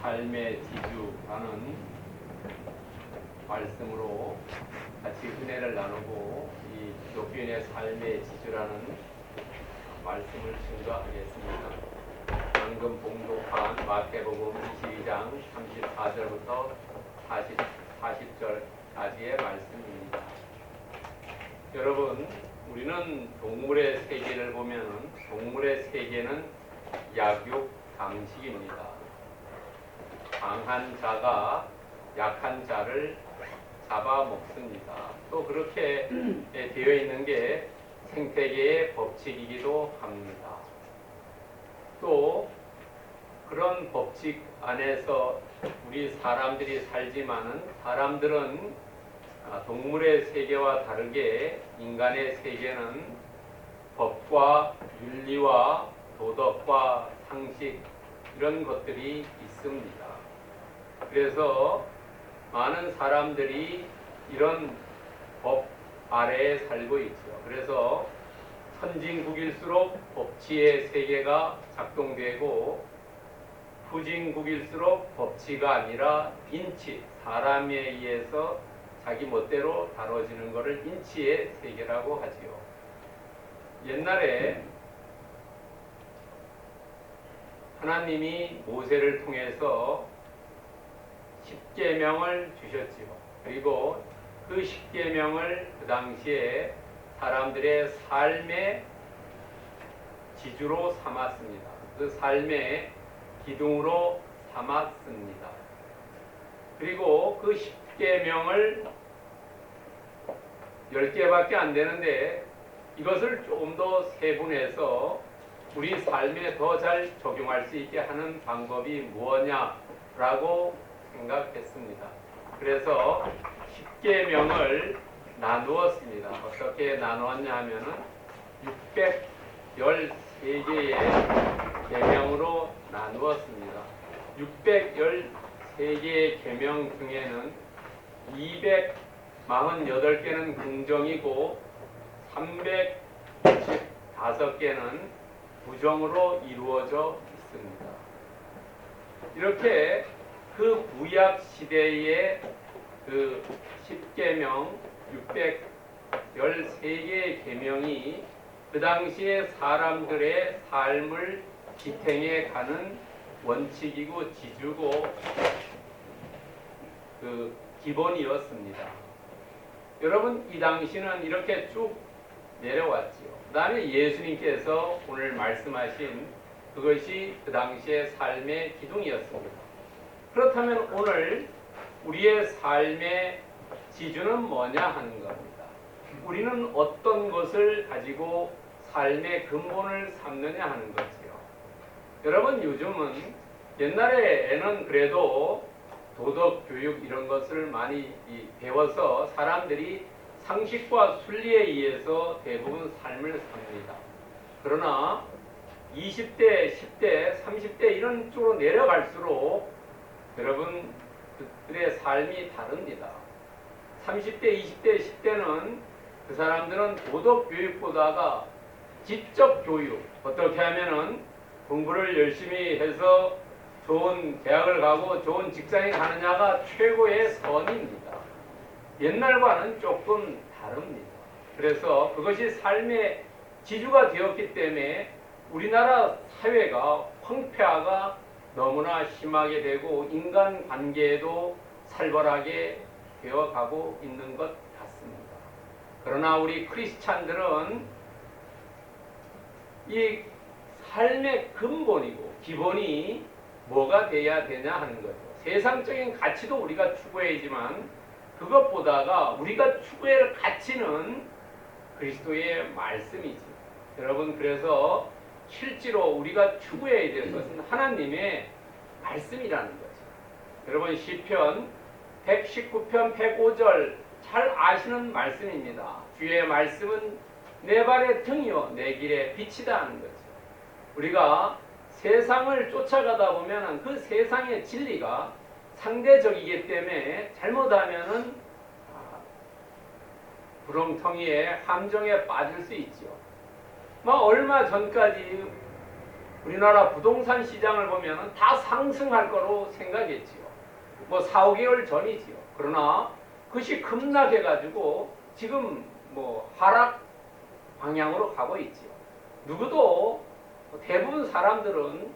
삶의 지주라는 말씀으로 같이 은혜를 나누고 이 기독교인의 삶의 지주라는 말씀을 증거하겠습니다. 방금 봉독한 마태복음 22장 34절부터 40절까지의 말씀입니다. 여러분, 우리는 동물의 세계를 보면 동물의 세계는 약육 강식입니다. 강한 자가 약한 자를 잡아먹습니다. 또 그렇게 되어 있는 게 생태계의 법칙이기도 합니다. 또 그런 법칙 안에서 우리 사람들이 살지만은 사람들은 동물의 세계와 다르게 인간의 세계는 법과 윤리와 도덕과 상식 이런 것들이 있습니다. 그래서 많은 사람들이 이런 법 아래에 살고 있죠. 그래서 선진국일수록 법치의 세계가 작동되고 후진국일수록 법치가 아니라 인치, 사람에 의해서 자기 멋대로 다뤄지는 것을 인치의 세계라고 하지요. 옛날에 하나님이 모세를 통해서 십계명을 주셨지요. 그리고 그 십계명을 그 당시에 사람들의 삶의 지주로 삼았습니다. 그 삶의 기둥으로 삼았습니다. 그리고 그 십계명을 10개밖에 안 되는데 이것을 조금 더 세분해서 우리 삶에 더 잘 적용할 수 있게 하는 방법이 무엇냐라고 생각했습니다. 그래서 십계명을 나누었습니다. 어떻게 나누었냐 하면은 613개의 계명으로 나누었습니다. 613개의 계명 중에는 248개는 긍정이고 395개는 부정으로 이루어져 있습니다. 이렇게 그 구약 시대의 그 10계명 613개의 계명이 그 당시에 사람들의 삶을 지탱해 가는 원칙이고 지주고 그 기본이었습니다. 여러분, 이 당시는 이렇게 쭉 내려왔지요. 그 다음에 예수님께서 오늘 말씀하신 그것이 그 당시의 삶의 기둥이었습니다. 그렇다면 오늘 우리의 삶의 지주는 뭐냐 하는 겁니다. 우리는 어떤 것을 가지고 삶의 근본을 삼느냐 하는 거지요. 여러분, 요즘은 옛날에는 그래도 도덕 교육 이런 것을 많이 배워서 사람들이 상식과 순리에 의해서 대부분 삶을 삽니다. 그러나 20대, 10대, 30대 이런 쪽으로 내려갈수록 여러분 그들의 삶이 다릅니다. 30대, 20대, 10대는 그 사람들은 도덕 교육보다가 지적 교육, 어떻게 하면은 공부를 열심히 해서 좋은 대학을 가고 좋은 직장에 가느냐가 최고의 선입니다. 옛날과는 조금 다릅니다. 그래서 그것이 삶의 지주가 되었기 때문에 우리나라 사회가 황폐화가 너무나 심하게 되고 인간관계에도 살벌하게 되어가고 있는 것 같습니다. 그러나 우리 크리스찬들은 이 삶의 근본이고 기본이 뭐가 돼야 되냐 하는 거죠. 세상적인 가치도 우리가 추구해야지만 그것보다가 우리가 추구해야 할 가치는 그리스도의 말씀이지. 여러분, 그래서 실제로 우리가 추구해야 될 것은 하나님의 말씀이라는 거죠. 여러분, 시편 119편 105절 잘 아시는 말씀입니다. 주의 말씀은 내 발의 등이요 내 길의 빛이다 하는 거죠. 우리가 세상을 쫓아가다 보면 그 세상의 진리가 상대적이기 때문에 잘못하면은 구렁텅이에 함정에 빠질 수 있죠. 얼마 전까지 우리나라 부동산 시장을 보면 다 상승할 거로 생각했지요. 뭐 4, 5개월 전이지요. 그러나 그것이 급락해가지고 지금 뭐 하락 방향으로 가고 있지요. 누구도 대부분 사람들은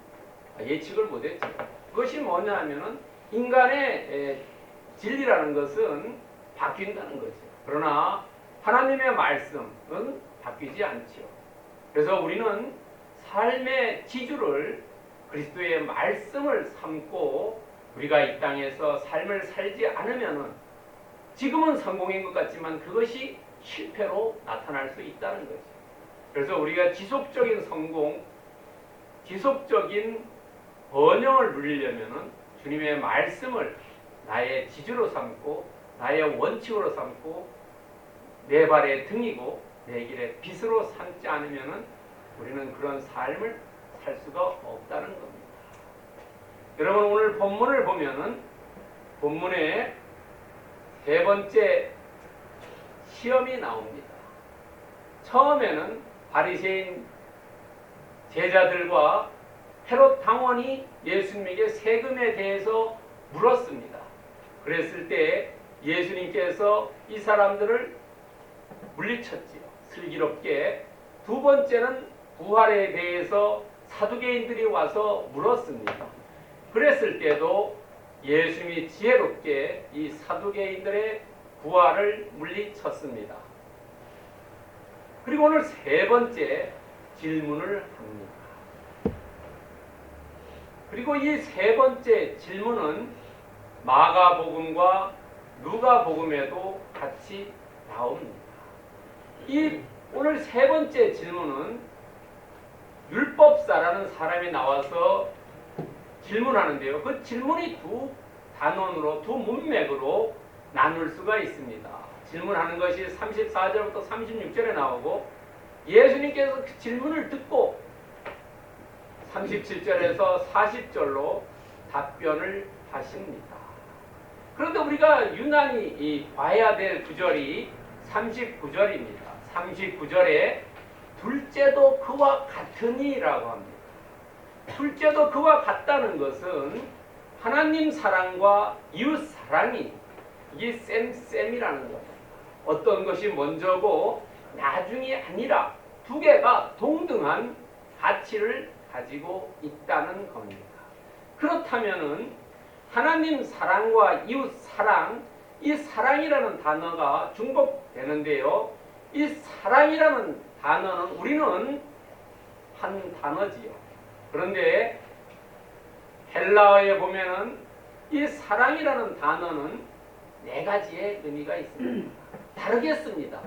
예측을 못했죠. 그것이 뭐냐면은 인간의 진리라는 것은 바뀐다는 거죠. 그러나 하나님의 말씀은 바뀌지 않지요. 그래서 우리는 삶의 지주를 그리스도의 말씀을 삼고 우리가 이 땅에서 삶을 살지 않으면은 지금은 성공인 것 같지만 그것이 실패로 나타날 수 있다는 거죠. 그래서 우리가 지속적인 성공, 지속적인 번영을 누리려면은 주님의 말씀을 나의 지주로 삼고 나의 원칙으로 삼고 내 발의 등이고 내 길의 빛으로 삼지 않으면은 우리는 그런 삶을 살 수가 없다는 겁니다. 여러분 오늘 본문을 보면은 본문에 세 번째 시험이 나옵니다. 처음에는 바리새인 제자들과 헤롯 당원이 예수님에게 세금에 대해서 물었습니다. 그랬을 때 예수님께서 이 사람들을 물리쳤지요. 슬기롭게. 두 번째는 부활에 대해서 사두개인들이 와서 물었습니다. 그랬을 때도 예수님이 지혜롭게 이 사두개인들의 부활을 물리쳤습니다. 그리고 오늘 세 번째 질문을 합니다. 그리고 이 세 번째 질문은 마가복음과 누가복음에도 같이 나옵니다. 이 오늘 세 번째 질문은 율법사라는 사람이 나와서 질문하는데요. 그 질문이 두 단원으로, 두 문맥으로 나눌 수가 있습니다. 질문하는 것이 34절부터 36절에 나오고 예수님께서 그 질문을 듣고 37절에서 40절로 답변을 하십니다. 그런데 우리가 유난히 봐야 될 구절이 39절입니다. 39절에 둘째도 그와 같으니라고 합니다. 둘째도 그와 같다는 것은 하나님 사랑과 이웃 사랑이 이게 쌤이라는 겁니다. 어떤 것이 먼저고 나중이 아니라 두 개가 동등한 가치를 가지고 있다는 겁니다. 그렇다면은 하나님 사랑과 이웃 사랑, 이 사랑이라는 단어가 중복되는데요. 이 사랑이라는 단어는 우리는 한 단어지요. 그런데 헬라어에 보면은 이 사랑이라는 단어는 네 가지의 의미가 있습니다. 다르게 씁니다.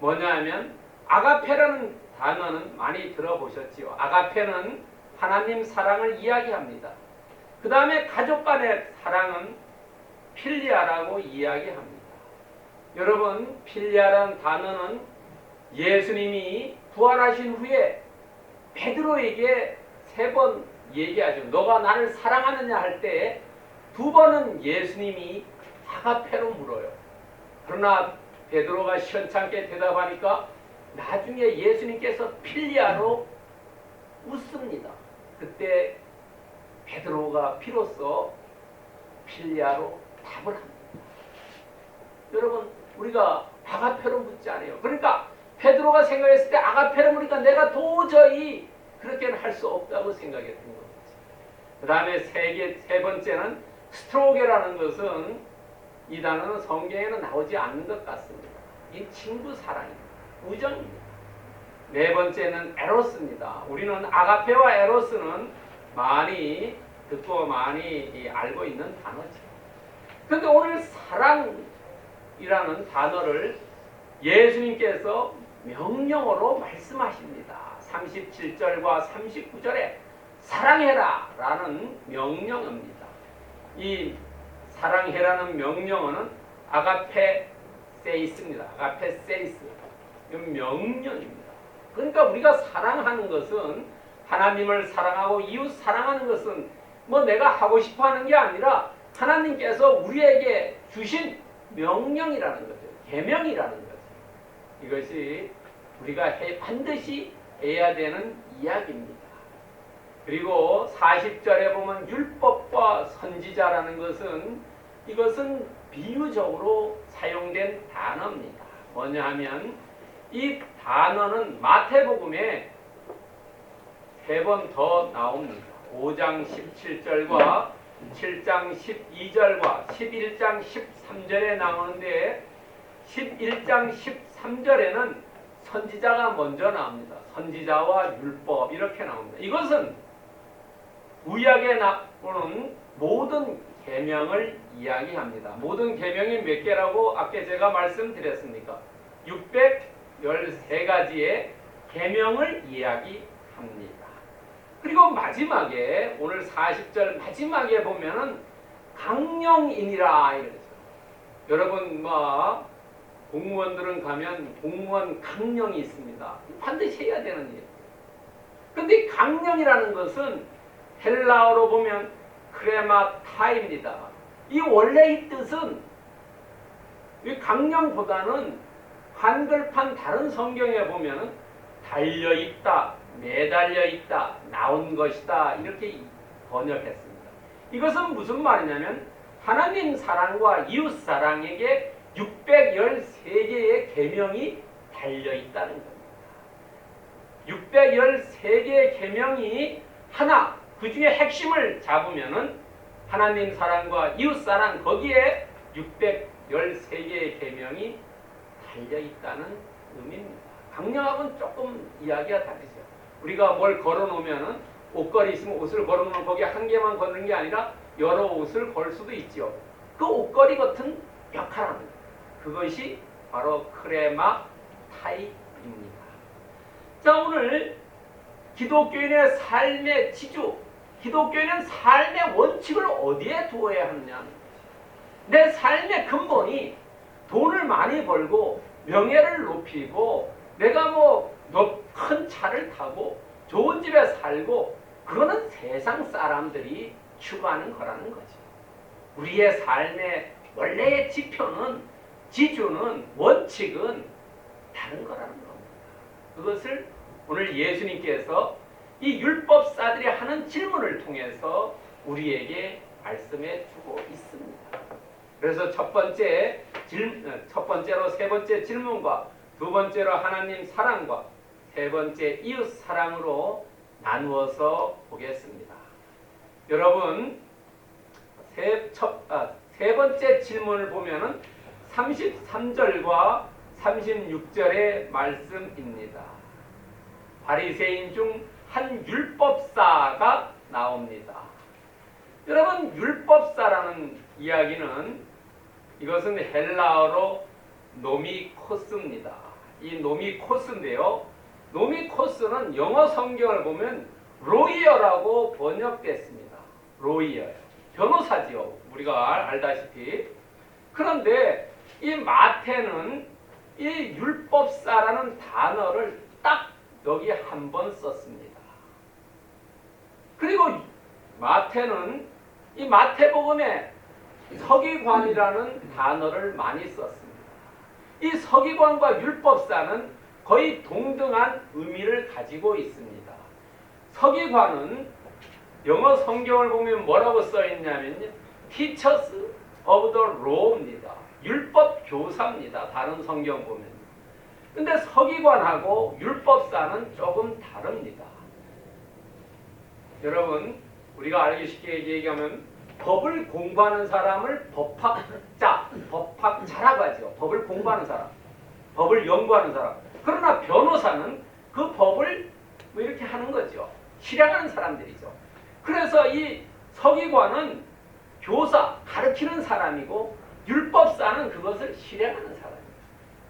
뭐냐 하면 아가페라는 단어는 많이 들어보셨지요. 아가페는 하나님 사랑을 이야기합니다. 그 다음에 가족 간의 사랑은 필리아라고 이야기합니다. 여러분, 필리아라는 단어는 예수님이 부활하신 후에 베드로에게 3번 얘기하죠. 너가 나를 사랑하느냐 할 때 2번은 예수님이 아가페로 물어요. 그러나 베드로가 시원찮게 대답하니까 나중에 예수님께서 필리아로 웃습니다. 그때 베드로가 비로소 필리아로 답을 합니다. 여러분, 우리가 아가페로 묻지 않아요. 그러니까 베드로가 생각했을 때 아가페로 묻으니까 내가 도저히 그렇게는 할 수 없다고 생각했던 거죠. 그 다음에 세 번째는 스트로게라는 것은 이 단어는 성경에는 나오지 않는 것 같습니다. 이 친구 사랑입니다. 우정입니다. 네 번째는 에로스입니다. 우리는 아가페와 에로스는 많이 듣고 많이 알고 있는 단어죠. 그런데 오늘 사랑이라는 단어를 예수님께서 명령어로 말씀하십니다. 37절과 39절에 사랑해라 라는 명령어입니다. 이 사랑해라는 명령어는 아가페세이스입니다. 아가페세이스. 명령입니다. 그러니까 우리가 사랑하는 것은 하나님을 사랑하고 이웃 사랑하는 것은 뭐 내가 하고 싶어 하는 게 아니라 하나님께서 우리에게 주신 명령이라는 거죠. 계명이라는 거죠. 이것이 우리가 반드시 해야 되는 이야기입니다. 그리고 40절에 보면 율법과 선지자라는 것은 이것은 비유적으로 사용된 단어입니다. 뭐냐 하면 이 단어는 마태복음에 3번 더 나옵니다. 5장 17절과 7장 12절과 11장 13절에 나오는데 11장 13절에는 선지자가 먼저 나옵니다. 선지자와 율법 이렇게 나옵니다. 이것은 구약에 나오는 모든 계명을 이야기합니다. 모든 계명이 몇 개라고 아까 제가 말씀드렸습니까? 613가지의 계명을 이야기합니다. 그리고 마지막에 오늘 40절 마지막에 보면은 강령이니라 이러죠. 여러분 공무원들은 가면 공무원 강령이 있습니다. 반드시 해야 되는 일. 근데 강령이라는 것은 헬라어로 보면 크레마타입니다. 이 원래 이 뜻은 이 강령보다는 한글판 다른 성경에 보면은 달려있다, 매달려있다, 나온 것이다 이렇게 번역했습니다. 이것은 무슨 말이냐면 하나님 사랑과 이웃 사랑에게 613개의 계명이 달려있다는 겁니다. 613개의 계명이 하나, 그 중에 핵심을 잡으면은 하나님 사랑과 이웃 사랑 거기에 613개의 계명이 달려있다는 의미입니다. 강령하고는 조금 이야기가 다르죠. 우리가 뭘 걸어놓으면은 옷걸이 있으면 옷을 걸어놓으면 거기에 한 개만 걷는 게 아니라 여러 옷을 걸 수도 있죠. 그 옷걸이 같은 역할을 합니다. 그것이 바로 크레마 타입입니다. 자, 오늘 기독교인의 삶의 지주, 기독교인은 삶의 원칙을 어디에 두어야 하느냐. 내 삶의 근본이 돈을 많이 벌고 명예를 높이고 내가 큰 차를 타고 좋은 집에 살고 그거는 세상 사람들이 추구하는 거라는 거죠. 우리의 삶의 원래의 지주는 원칙은 다른 거라는 겁니다. 그것을 오늘 예수님께서 이 율법사들이 하는 질문을 통해서 우리에게 말씀해 주고 있습니다. 그래서 첫 번째로 세 번째 질문과 두 번째로 하나님 사랑과 세 번째 이웃 사랑으로 나누어서 보겠습니다. 여러분 세 번째 질문을 보면은 33절과 36절의 말씀입니다. 바리새인 중 한 율법사가 나옵니다. 여러분 율법사라는 이야기는 이것은 헬라어로 노미코스입니다. 이 노미코스인데요. 노미코스는 영어 성경을 보면 로이어라고 번역됐습니다. 로이어요. 변호사지요. 우리가 알다시피. 그런데 이 마태는 이 율법사라는 단어를 딱 여기 한 번 썼습니다. 그리고 마태는 이 마태복음에 서기관이라는 단어를 많이 썼습니다. 이 서기관과 율법사는 거의 동등한 의미를 가지고 있습니다. 서기관은 영어 성경을 보면 뭐라고 써있냐면요. Teachers of the Law입니다. 율법 교사입니다. 다른 성경 보면. 근데 서기관하고 율법사는 조금 다릅니다. 여러분 우리가 알기 쉽게 얘기하면 법을 공부하는 사람을 법학자라고 하죠. 법을 공부하는 사람, 법을 연구하는 사람. 그러나 변호사는 그 법을 이렇게 하는 거죠. 실행하는 사람들이죠. 그래서 이 서기관은 교사, 가르치는 사람이고 율법사는 그것을 실행하는 사람입니다.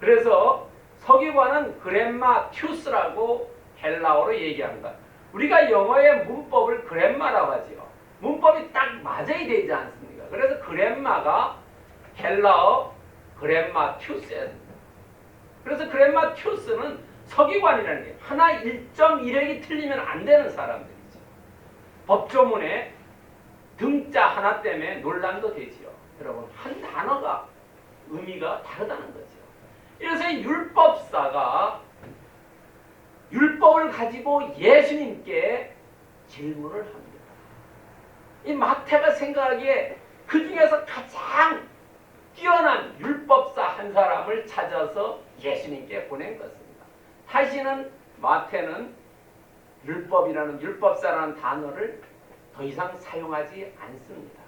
그래서 서기관은 그램마튜스라고 헬라어로 얘기합니다. 우리가 영어의 문법을 그램마라고 하죠. 문법이 딱 맞아야 되지 않습니까? 그래서 그램마가 헬라어 그램마튜스예요. 그래서 그램마튜스는 서기관이라는 게 하나 1.1획이 틀리면 안 되는 사람들이죠. 법조문에 등자 하나 때문에 논란도 되지요. 여러분 한 단어가 의미가 다르다는 거죠. 그래서 율법사가 율법을 가지고 예수님께 질문을 합니다. 이 마태가 생각하기에 그 중에서 가장 뛰어난 율법사 한 사람을 찾아서 예수님께 보낸 것입니다. 다시는 마태는 율법사라는 단어를 더 이상 사용하지 않습니다.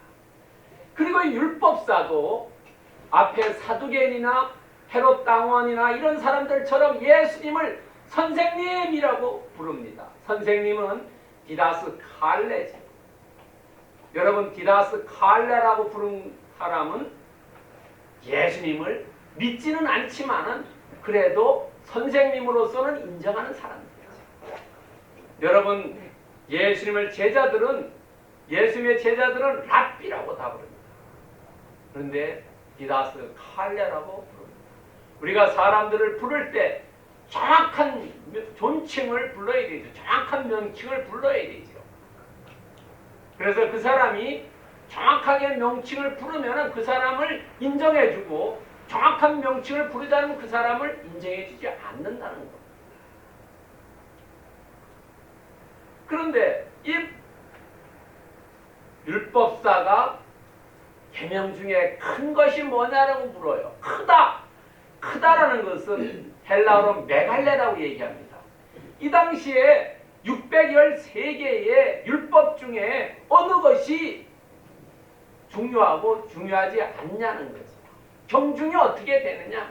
그리고 이 율법사도 앞에 사두개인이나 헤롯 당원이나 이런 사람들처럼 예수님을 선생님이라고 부릅니다. 선생님은 디다스 칼레죠. 여러분, 디다스 칼레라고 부른 사람은 예수님을 믿지는 않지만은 그래도 선생님으로서는 인정하는 사람들이죠. 여러분, 예수님의 제자들은 랍비라고 다 부릅니다. 그런데 디다스 칼레라고 부릅니다. 우리가 사람들을 부를 때 정확한 존칭을 불러야 되죠. 정확한 명칭을 불러야 되죠. 그래서 그 사람이 정확하게 명칭을 부르면 그 사람을 인정해주고, 정확한 명칭을 부르지 않으면 그 사람을 인정해주지 않는다는 겁니다. 그런데 이 율법사가 계명 중에 큰 것이 뭐냐라고 물어요. 크다라는 것은 헬라어로 메갈레라고 얘기합니다. 이 당시에 613개의 율법 중에 어느 것이 중요하고 중요하지 않냐는 거죠. 경중이 어떻게 되느냐.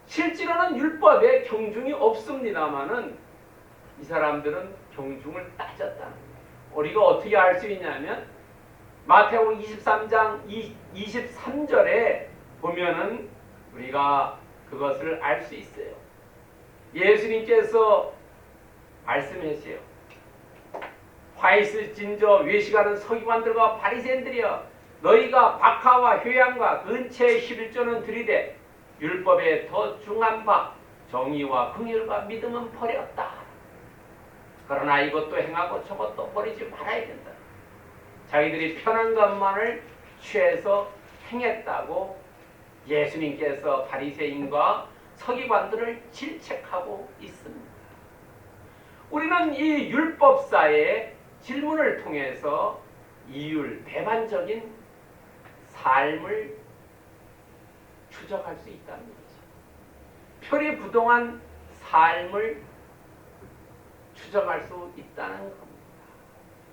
실제로는 율법에 경중이 없습니다만은 이 사람들은 경중을 따졌다는 거예요. 우리가 어떻게 알 수 있냐면 마태복음 23장 23절에 보면은 우리가 그것을 알 수 있어요. 예수님께서 말씀하세요. 화이스 진저 외식하는 서기관들과 바리새인들이여, 너희가 박하와 효양과 은채의 11조는 들이되 율법에 더 중한 바 정의와 긍휼과 믿음은 버렸다. 그러나 이것도 행하고 저것도 버리지 말아야 된다. 자기들이 편한 것만을 취해서 행했다고 예수님께서 바리새인과 서기관들을 질책하고 있습니다. 우리는 이 율법사의 질문을 통해서 배반적인 삶을 추적할 수 있다는 거죠. 표리부동한 삶을 추적할 수 있다는 겁니다.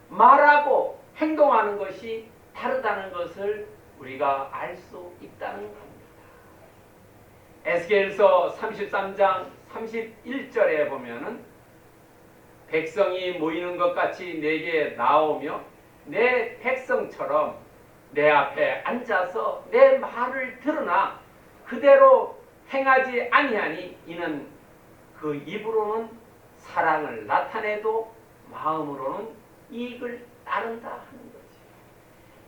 말하고 행동하는 것이 다르다는 것을 우리가 알 수 있다는 겁니다. 에스겔서 33장 31절에 보면은 백성이 모이는 것 같이 내게 나오며 내 백성처럼 내 앞에 앉아서 내 말을 들으나 그대로 행하지 아니하니 이는 그 입으로는 사랑을 나타내도 마음으로는 이익을 따른다 하는 거지.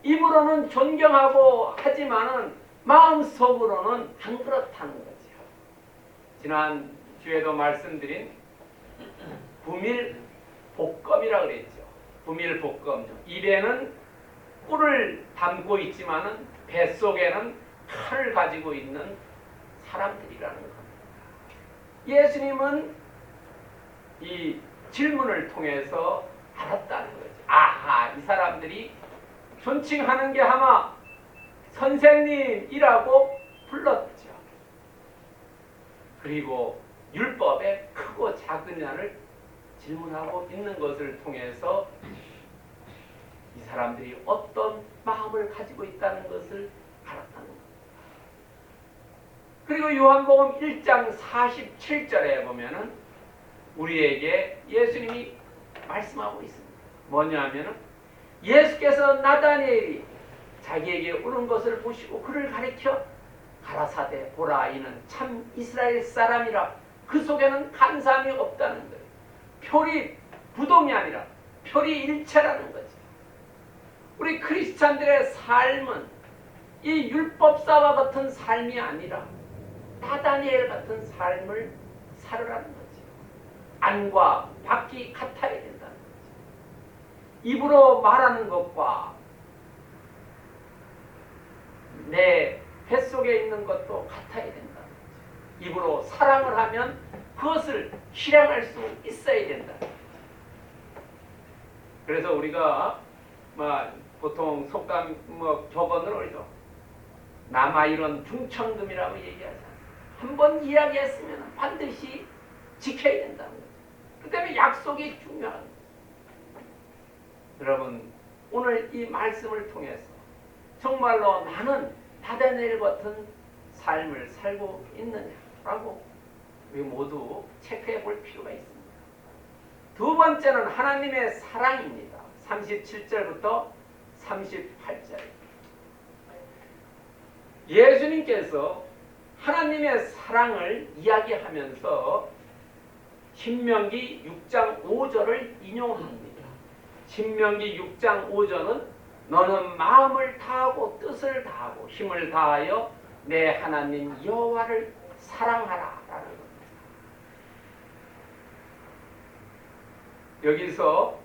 입으로는 존경하고 하지만은 마음속으로는 안 그렇다는 거죠. 지난 주에도 말씀드린 부밀복검이라고 그랬죠. 부밀복검. 입에는 꿀을 담고 있지만은 뱃속에는 칼을 가지고 있는 사람들이라는 겁니다. 예수님은 이 질문을 통해서 알았다는 거죠. 아하, 이 사람들이 존칭하는 게 아마 선생님이라고 불렀죠. 그리고 율법의 크고 작으냐를 질문하고 있는 것을 통해서 이 사람들이 어떤 마음을 가지고 있다는 것을 알았다는 겁니다. 그리고 요한복음 1장 47절에 보면은 우리에게 예수님이 말씀하고 있습니다. 뭐냐면은 예수께서 나다니엘이 자기에게 오는 것을 보시고 그를 가리켜 가라사대 보라, 이는 참 이스라엘 사람이라 그 속에는 간사함이 없다는 거예요. 표리 부동이 아니라 표리 일체라는 거죠. 우리 크리스찬들의 삶은 이 율법사와 같은 삶이 아니라 나다니엘 같은 삶을 살으라는 거죠. 안과 밖이 같아야 된다는 거죠. 입으로 말하는 것과 내 뱃속에 있는 것도 같아야 된다는 거죠. 입으로 사랑을 하면 그것을 실행할 수 있어야 된다. 그래서 우리가 보통 속담 격언을 올려 남아 이런 중천금이라고 얘기하잖아요. 한번 이야기했으면 반드시 지켜야 된다는 거죠. 그 때문에 약속이 중요한 거예요. 여러분, 오늘 이 말씀을 통해서 정말로 나는 나다니엘 같은 삶을 살고 있느냐라고 우리 모두 체크해 볼 필요가 있습니다. 두 번째는 하나님의 사랑입니다. 37절부터 38절. 예수님께서 하나님의 사랑을 이야기하면서 신명기 6장 5절을 인용합니다. 신명기 6장 5절은 너는 마음을 다하고 뜻을 다하고 힘을 다하여 내 하나님 여호와를 사랑하라 라는 겁니다. 여기서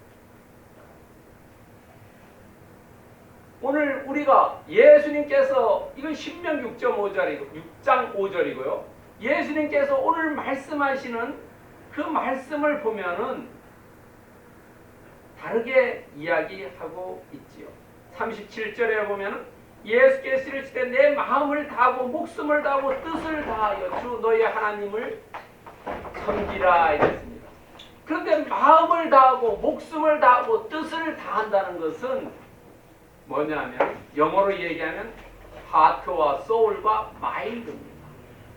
오늘 우리가 예수님께서 이건 신명기 6장 5절이고요. 예수님께서 오늘 말씀하시는 그 말씀을 보면은 다르게 이야기하고 있지요. 37절에 보면은 예수께서 이르시되 내 마음을 다하고 목숨을 다하고 뜻을 다하여 주 너의 하나님을 섬기라 이랬습니다. 그런데 마음을 다하고 목숨을 다하고 뜻을 다한다는 것은 뭐냐면 영어로 얘기하면 하트와 소울과 마인드입니다.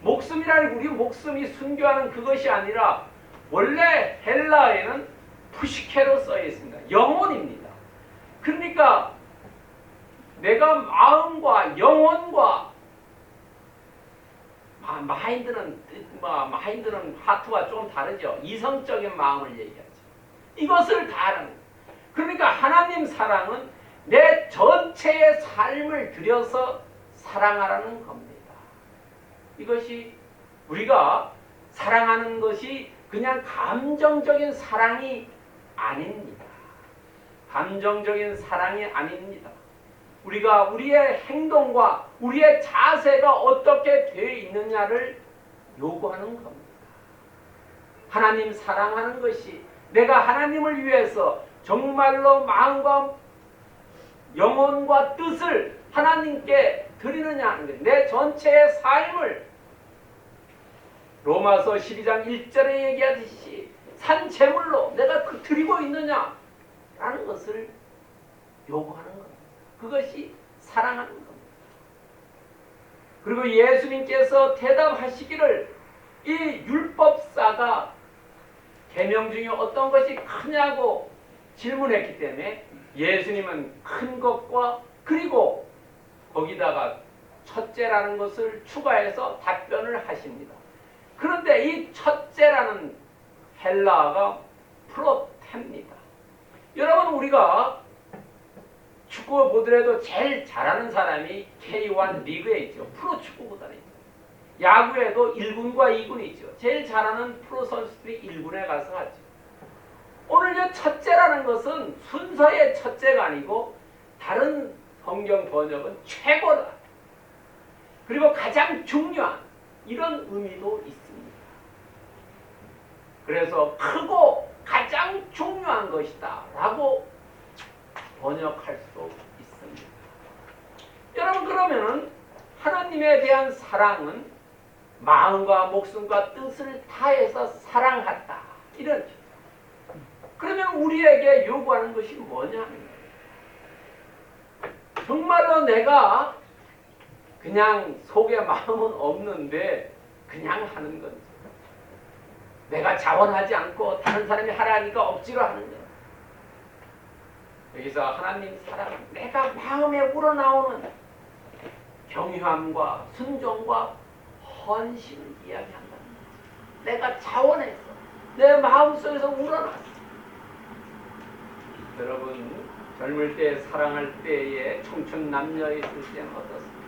목숨이라는 우리 목숨이 순교하는 그것이 아니라 원래 헬라에는 푸시케로 써 있습니다. 영혼입니다. 그러니까 내가 마음과 영혼과 마인드는 하트와 좀 다르죠. 이성적인 마음을 얘기하죠. 이것을 다하는 거예요. 그러니까 하나님 사랑은 내 전체의 삶을 들여서 사랑하라는 겁니다. 이것이 우리가 사랑하는 것이 그냥 감정적인 사랑이 아닙니다. 감정적인 사랑이 아닙니다. 우리가 우리의 행동과 우리의 자세가 어떻게 되어 있느냐를 요구하는 겁니다. 하나님 사랑하는 것이 내가 하나님을 위해서 정말로 마음과 영혼과 뜻을 하나님께 드리느냐 하는 거예요. 내 전체의 삶을 로마서 12장 1절에 얘기하듯이 산 제물로 내가 드리고 있느냐라는 것을 요구하는 겁니다. 그것이 사랑하는 겁니다. 그리고 예수님께서 대답하시기를 이 율법사가 계명 중에 어떤 것이 크냐고 질문했기 때문에 예수님은 큰 것과 그리고 거기다가 첫째라는 것을 추가해서 답변을 하십니다. 그런데 이 첫째라는 헬라어가 프로테입니다. 여러분 우리가 축구 보더라도 제일 잘하는 사람이 K1 리그에 있죠. 프로 축구보다는 있죠. 야구에도 1군과 2군이 있죠. 제일 잘하는 프로 선수들이 1군에 가서 하죠. 오늘 이 첫째라는 것은 순서의 첫째가 아니고 다른 성경 번역은 최고다. 그리고 가장 중요한 이런 의미도 있습니다. 그래서 크고 가장 중요한 것이다 라고 번역할 수도 있습니다. 여러분 그러면은 하나님에 대한 사랑은 마음과 목숨과 뜻을 다해서 사랑한다. 이런 그러면 우리에게 요구하는 것이 뭐냐면 정말로 내가 그냥 속에 마음은 없는데 그냥 하는 건지 내가 자원하지 않고 다른 사람이 하라니까 억지로 하는 건지 여기서 하나님 사랑은 내가 마음에 우러나오는 경유함과 순종과 헌신을 이야기한다는 거지. 내가 자원해서 내 마음속에서 우러났어. 여러분 젊을 때 사랑할 때에 청춘 남녀에 있을 때는 어떻습니까?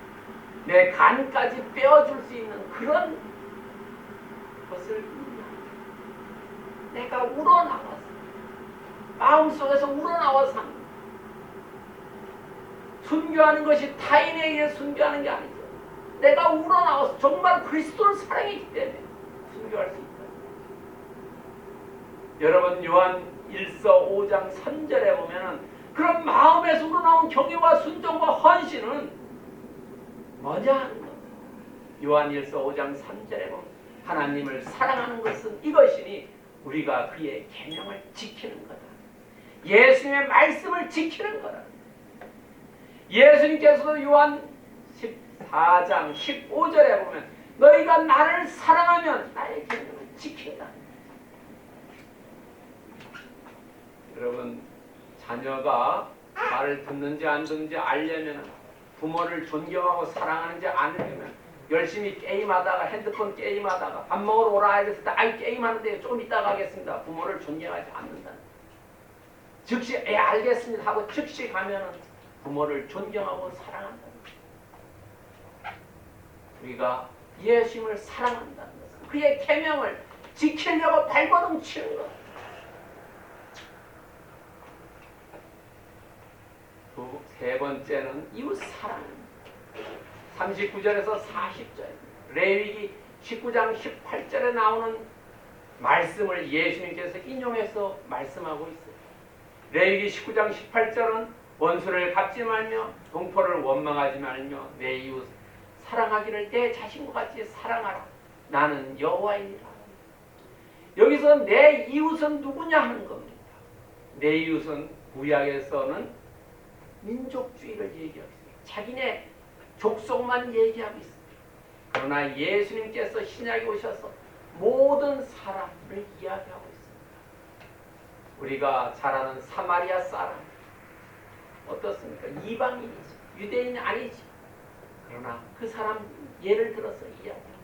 내 간까지 빼어줄 수 있는 그런 것을 내가 우러나왔어. 마음속에서 우러나와서 순교하는 것이 타인에게 순교하는 게 아니죠. 내가 우러나와서 정말 그리스도를 사랑했기 때문에 순교할 수 있다. 여러분 요한 1서 5장 3절에 보면은 그런 마음에서 우러나온 경외와 순종과 헌신은 뭐냐 하는 것. 요한 1서 5장 3절에 보면 하나님을 사랑하는 것은 이것이니 우리가 그의 계명을 지키는 거다. 예수님의 말씀을 지키는 거다. 예수님께서도 요한 14장 15절에 보면 너희가 나를 사랑하면 나의 계명을 지킨다. 여러분, 자녀가 말을 듣는지 안 듣는지 알려면 부모를 존경하고 사랑하는지 않으려면 열심히 게임하다가 핸드폰 게임하다가 밥 먹으러 오라 했을 때 아이 게임하는데 조금 이따가 하겠습니다. 부모를 존경하지 않는다. 즉시 알겠습니다 하고 즉시 가면은 부모를 존경하고 사랑한다. 우리가 예수님을 사랑한다는 것은 그의 계명을 지키려고 발버둥 치는 것. 세 번째는 이웃 사랑입니다. 39절에서 40절 레위기 19장 18절에 나오는 말씀을 예수님께서 인용해서 말씀하고 있어요. 레위기 19장 18절은 원수를 갚지 말며 동포를 원망하지 말며 내 이웃 사랑하기를 내 자신과 같이 사랑하라. 나는 여호와이니라. 여기서 내 이웃은 누구냐 하는 겁니다. 내 이웃은 구약에서는 민족주의를 얘기하고 있습니다. 자기네 족속만 얘기하고 있습니다. 그러나 예수님께서 신약에 오셔서 모든 사람을 이야기하고 있습니다. 우리가 잘 아는 사마리아 사람 어떻습니까? 이방인이지, 유대인이 아니지. 그러나 그 사람 예를 들어서 이야기합니다.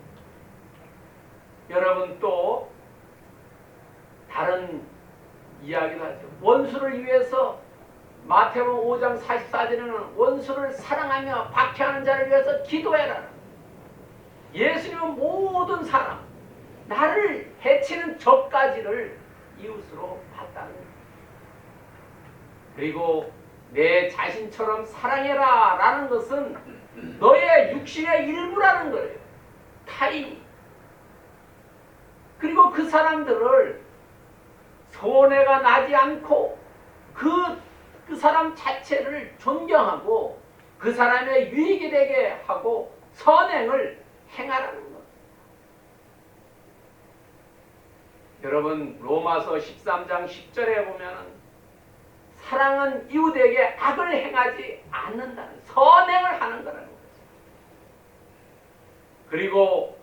여러분 또 다른 이야기도 하죠. 원수를 위해서 마태복음 5장 44절에는 원수를 사랑하며 박해하는 자를 위해서 기도해라. 예수님은 모든 사람, 나를 해치는 적까지를 이웃으로 봤다는 거예요. 그리고 내 자신처럼 사랑해라 라는 것은 너의 육신의 일부라는 거예요. 타인이. 그리고 그 사람들을 손해가 나지 않고 그 사람 자체를 존경하고 그 사람의 유익이 되게 하고 선행을 행하라는 것. 여러분 로마서 13장 10절에 보면 사랑은 이웃에게 악을 행하지 않는다는 선행을 하는 거라는 거죠. 그리고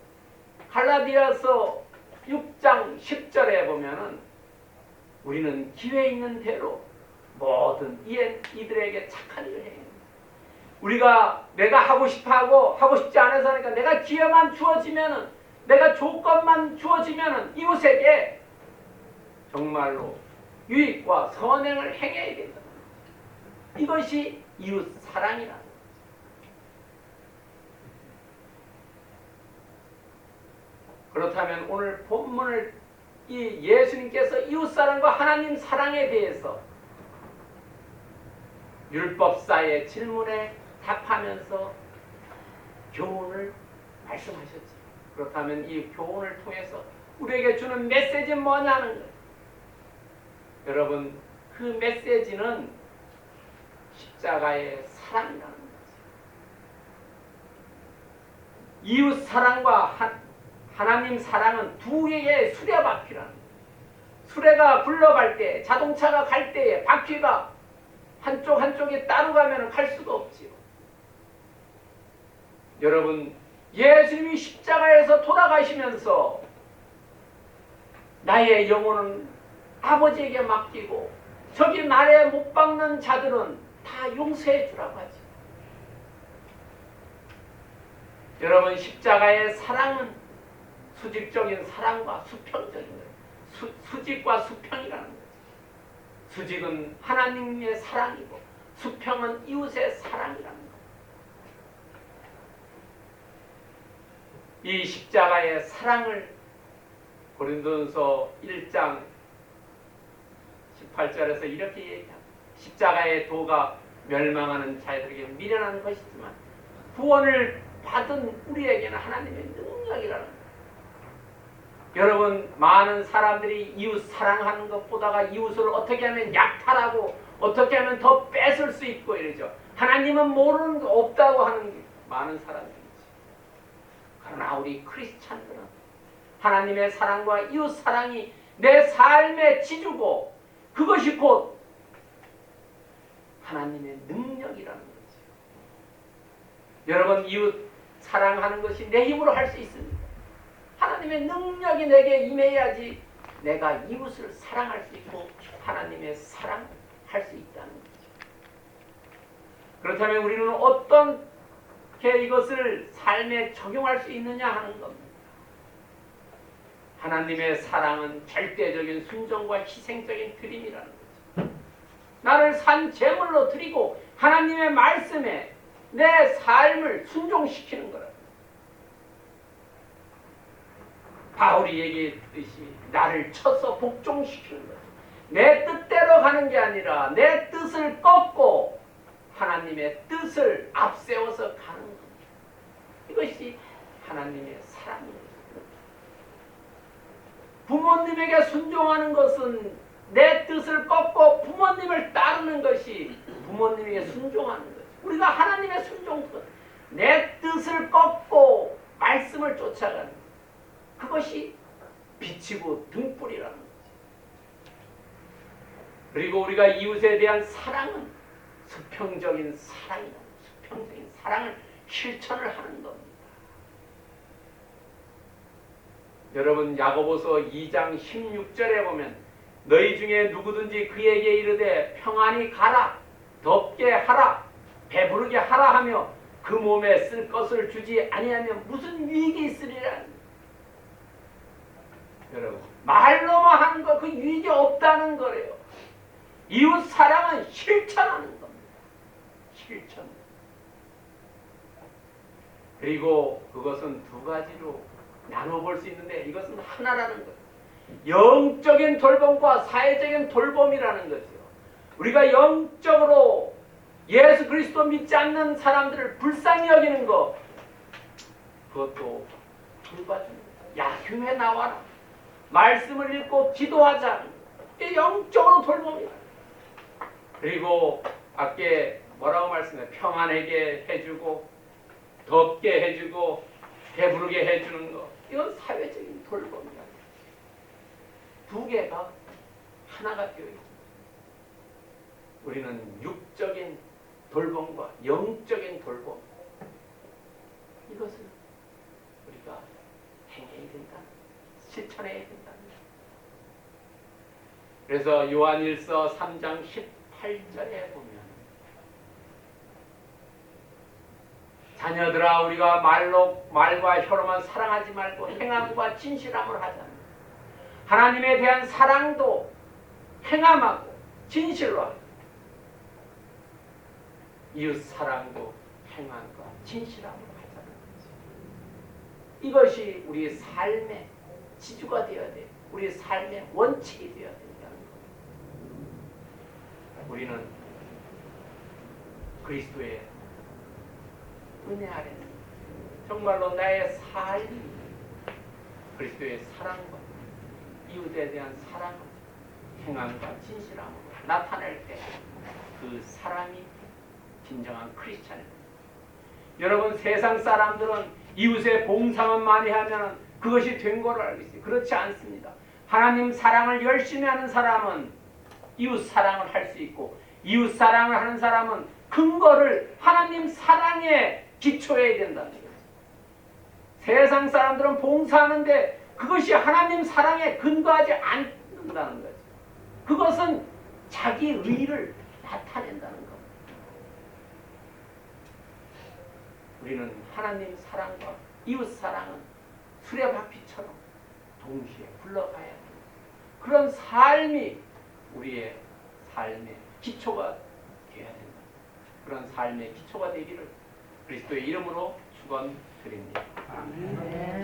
갈라디아서 6장 10절에 보면은 우리는 기회 있는 대로 모든 이들에게 착한 일을 해요. 우리가 내가 하고 싶어하고 하고 싶지 않아서 하니까 내가 기회만 주어지면은 내가 조건만 주어지면은 이웃에게 정말로 유익과 선행을 행해야 된다. 이것이 이웃 사랑이라는 거죠. 그렇다면 오늘 본문을 이 예수님께서 이웃 사랑과 하나님 사랑에 대해서 율법사의 질문에 답하면서 교훈을 말씀하셨죠. 그렇다면 이 교훈을 통해서 우리에게 주는 메시지는 뭐냐는 거예요. 여러분 그 메시지는 십자가의 사랑이라는 거죠. 이웃 사랑과 하나님 사랑은 두 개의 수레바퀴라는 거예요. 수레가 굴러갈 때 자동차가 갈 때에 바퀴가 한쪽에 따로 가면 갈 수가 없지요. 여러분 예수님이 십자가에서 돌아가시면서 나의 영혼은 아버지에게 맡기고 저기 나에 못 박는 자들은 다 용서해 주라고 하지. 여러분 십자가의 사랑은 수직적인 사랑과 수평적인 거예요. 수직과 수평이라는 거예요. 수직은 하나님의 사랑이고 수평은 이웃의 사랑이라는 거예요. 이 십자가의 사랑을 고린도전서 1장 18절에서 이렇게 얘기합니다. 십자가의 도가 멸망하는 자들에게 미련한 것이지만 구원을 받은 우리에게는 하나님의 능력이라는 거예요. 여러분, 많은 사람들이 이웃 사랑하는 것보다가 이웃을 어떻게 하면 약탈하고 어떻게 하면 더 뺏을 수 있고 이러죠. 하나님은 모르는 거 없다고 하는 게 많은 사람들이지. 그러나 우리 크리스찬들은 하나님의 사랑과 이웃 사랑이 내 삶의 지주고 그것이 곧 하나님의 능력이라는 거죠. 여러분, 이웃 사랑하는 것이 내 힘으로 할 수 있습니다. 하나님의 능력이 내게 임해야지 내가 이웃을 사랑할 수 있고 하나님의 사랑할 수 있다는 거죠. 그렇다면 우리는 어떻게 이것을 삶에 적용할 수 있느냐 하는 겁니다. 하나님의 사랑은 절대적인 순종과 희생적인 드림이라는 거죠. 나를 산 제물로 드리고 하나님의 말씀에 내 삶을 순종시키는 거라. 바울이 얘기했듯이 나를 쳐서 복종시키는 거죠. 내 뜻대로 가는 게 아니라 내 뜻을 꺾고 하나님의 뜻을 앞세워서 가는 겁니다. 이것이 하나님의 사랑입니다. 부모님에게 순종하는 것은 내 뜻을 꺾고 부모님을 따르는 것이 부모님에게 순종하는 거죠. 우리가 하나님의 순종은 내 뜻을 꺾고 말씀을 쫓아가는 거죠. 그것이 빛이고 등불이라는 거죠. 그리고 우리가 이웃에 대한 사랑은 수평적인 사랑이다. 수평적인 사랑을 실천을 하는 겁니다. 여러분, 야고보서 2장 16절에 보면 너희 중에 누구든지 그에게 이르되 평안히 가라, 덥게 하라, 배부르게 하라 하며 그 몸에 쓸 것을 주지 아니하면 무슨 유익이 있으리라. 여러분, 말로만 하는 거 그 유익이 없다는 거래요. 이웃 사랑은 실천하는 겁니다. 실천. 그리고 그것은 두 가지로 나눠볼 수 있는데 이것은 하나라는 거예요. 영적인 돌봄과 사회적인 돌봄이라는 거죠. 우리가 영적으로 예수 그리스도 믿지 않는 사람들을 불쌍히 여기는 것, 그것도 돌봐줍니다. 야, 교회 나와라. 말씀을 읽고 기도하자. 이게 영적으로 돌봄이야. 그리고 아까 뭐라고 말씀해요? 평안하게 해주고 덥게 해주고 배부르게 해주는 거. 이건 사회적인 돌봄이야. 두 개가 하나가 되어 있습니다. 우리는 육적인 돌봄과 영적인 돌봄, 이것을 우리가 행해야 된다. 실천해야 된다. 그래서 요한일서 3장 18절에 보면 자녀들아 우리가 말과 혀로만 사랑하지 말고 행함과 진실함을 하자. 하나님에 대한 사랑도 행함하고 진실로 하고 이웃 사랑도 행함과 진실함으로 하자는 거죠. 이것이 우리의 삶의 지주가 되어야 돼요. 우리의 삶의 원칙이 되어야 된다는 거예요. 우리는 그리스도의 은혜 아래서 정말로 나의 삶이 그리스도의 사랑과 이웃에 대한 사랑을 행함과 진실함으로 나타낼 때 그 사람이 진정한 크리스찬입니다. 여러분, 세상 사람들은 이웃의 봉사만 많이 하면 그것이 된 거로 알고 있어요. 그렇지 않습니다. 하나님 사랑을 열심히 하는 사람은 이웃 사랑을 할 수 있고 이웃 사랑을 하는 사람은 근거를 하나님 사랑에 기초해야 된다는 거예요. 세상 사람들은 봉사하는데 그것이 하나님 사랑에 근거하지 않는다는 거죠. 그것은 자기 의를 나타낸다는 겁니다. 우리는 하나님 사랑과 이웃 사랑은 수레바퀴처럼 동시에 굴러가야 합니다. 그런 삶이 우리의 삶의 기초가 되어야 된다. 그런 삶의 기초가 되기를 그리스도의 이름으로 축원드립니다. 아멘.